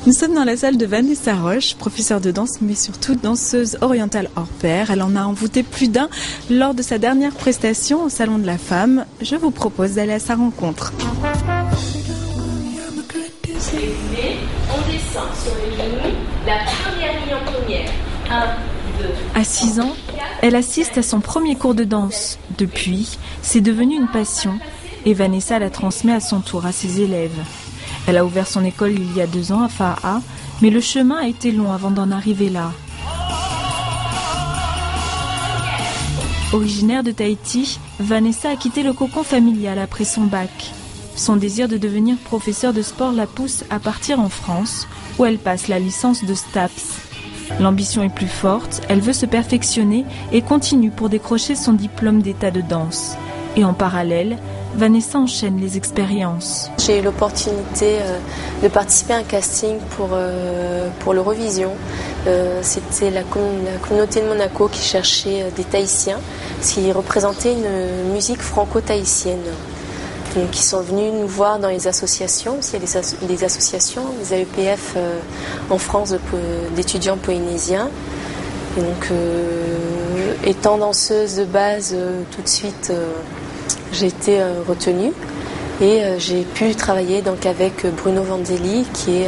Nous sommes dans la salle de Vanessa Roche, professeure de danse, mais surtout danseuse orientale hors pair. Elle en a envoûté plus d'un lors de sa dernière prestation au Salon de la Femme. Je vous propose d'aller à sa rencontre. On descend sur les genoux, la première ligne en première. 1, 2. À 6 ans, elle assiste à son premier cours de danse. Depuis, c'est devenu une passion et Vanessa la transmet à son tour à ses élèves. Elle a ouvert son école il y a 2 ans à Fa'a, mais le chemin a été long avant d'en arriver là. Originaire de Tahiti, Vanessa a quitté le cocon familial après son bac. Son désir de devenir professeure de sport la pousse à partir en France, où elle passe la licence de STAPS. L'ambition est plus forte, elle veut se perfectionner et continue pour décrocher son diplôme d'état de danse. Et en parallèle, Vanessa enchaîne les expériences. J'ai eu l'opportunité de participer à un casting pour l'Eurovision. C'était la communauté de Monaco qui cherchait des Tahitiens, ce qui représentait une musique franco-tahitienne. Donc, ils sont venus nous voir dans les associations. Il y a des associations, des AEPF en France d'étudiants polynésiens. Et donc, étant danseuse de base, tout de suite, j'ai été retenue et j'ai pu travailler donc avec Bruno Vandelli qui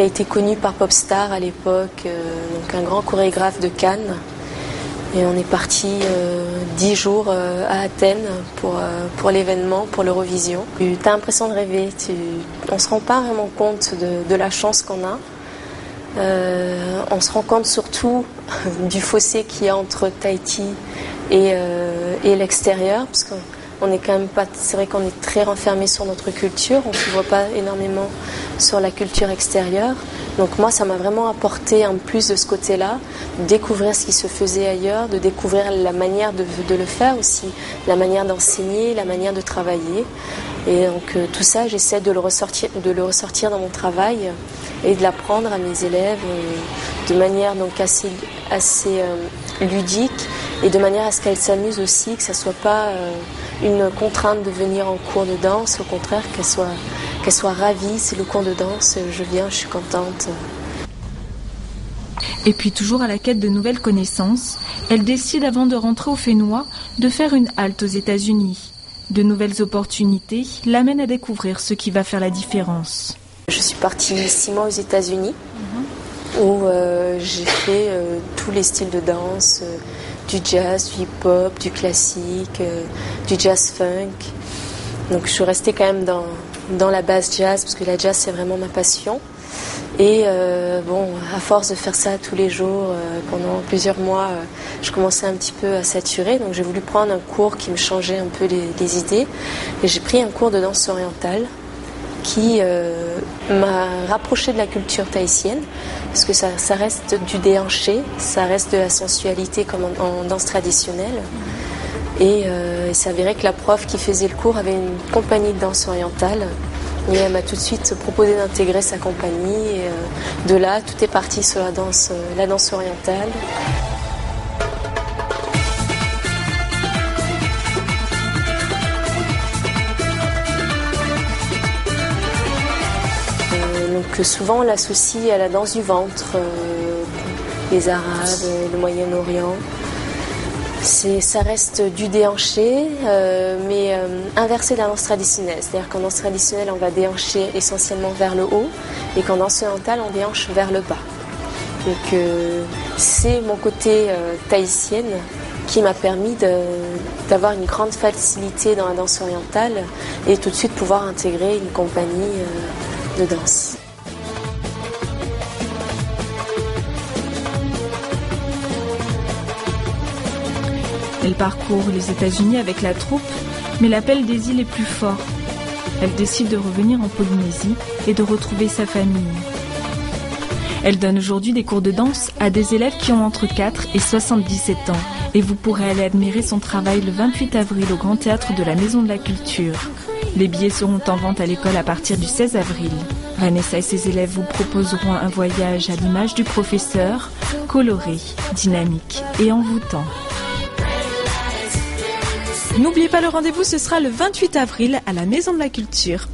a été connu par Popstar à l'époque, donc un grand chorégraphe de Cannes. Et on est parti 10 jours à Athènes pour l'événement, pour l'Eurovision. Tu as l'impression de rêver, on ne se rend pas vraiment compte de la chance qu'on a. On se rend compte surtout du fossé qu'il y a entre Tahiti et l'extérieur, parce qu'on est quand même pas. C'est vrai qu'on est très renfermé sur notre culture, on ne s'ouvre pas énormément sur la culture extérieure. Donc moi, ça m'a vraiment apporté en plus de ce côté-là, de découvrir ce qui se faisait ailleurs, de découvrir la manière de le faire aussi, la manière d'enseigner, la manière de travailler. Et donc tout ça, j'essaie de le ressortir dans mon travail et de l'apprendre à mes élèves de manière donc assez ludique et de manière à ce qu'elles s'amusent aussi, que ça soit pas une contrainte de venir en cours de danse, au contraire qu'elles soient ravies. C'est le cours de danse, je viens, je suis contente. Et puis toujours à la quête de nouvelles connaissances, elle décide avant de rentrer au Fénois de faire une halte aux États-Unis. De nouvelles opportunités l'amènent à découvrir ce qui va faire la différence. Je suis partie 6 mois aux États-Unis où j'ai fait tous les styles de danse, du jazz, du hip-hop, du classique, du jazz funk. Donc je suis restée quand même dans la base jazz parce que la jazz c'est vraiment ma passion. Et à force de faire ça tous les jours pendant plusieurs mois, je commençais un petit peu à saturer. Donc j'ai voulu prendre un cours qui me changeait un peu les idées. Et j'ai pris un cours de danse orientale qui m'a rapproché de la culture tahitienne, parce que ça reste du déhanché, ça reste de la sensualité comme en danse traditionnelle. Et il s'avérait que la prof qui faisait le cours avait une compagnie de danse orientale. Et elle m'a tout de suite proposé d'intégrer sa compagnie. Et de là, tout est parti sur la danse orientale. Donc souvent on l'associe à la danse du ventre, les Arabes, le Moyen-Orient. Ça reste du déhanché, mais inversé de la danse traditionnelle. C'est-à-dire qu'en danse traditionnelle, on va déhancher essentiellement vers le haut, et qu'en danse orientale, on déhanche vers le bas. Donc c'est mon côté tahitienne qui m'a permis d'avoir une grande facilité dans la danse orientale et tout de suite pouvoir intégrer une compagnie de danse. Elle parcourt les États-Unis avec la troupe, mais l'appel des îles est plus fort. Elle décide de revenir en Polynésie et de retrouver sa famille. Elle donne aujourd'hui des cours de danse à des élèves qui ont entre 4 et 77 ans. Et vous pourrez aller admirer son travail le 28 avril au Grand Théâtre de la Maison de la Culture. Les billets seront en vente à l'école à partir du 16 avril. Vanessa et ses élèves vous proposeront un voyage à l'image du professeur, coloré, dynamique et envoûtant. N'oubliez pas le rendez-vous, ce sera le 28 avril à la Maison de la Culture.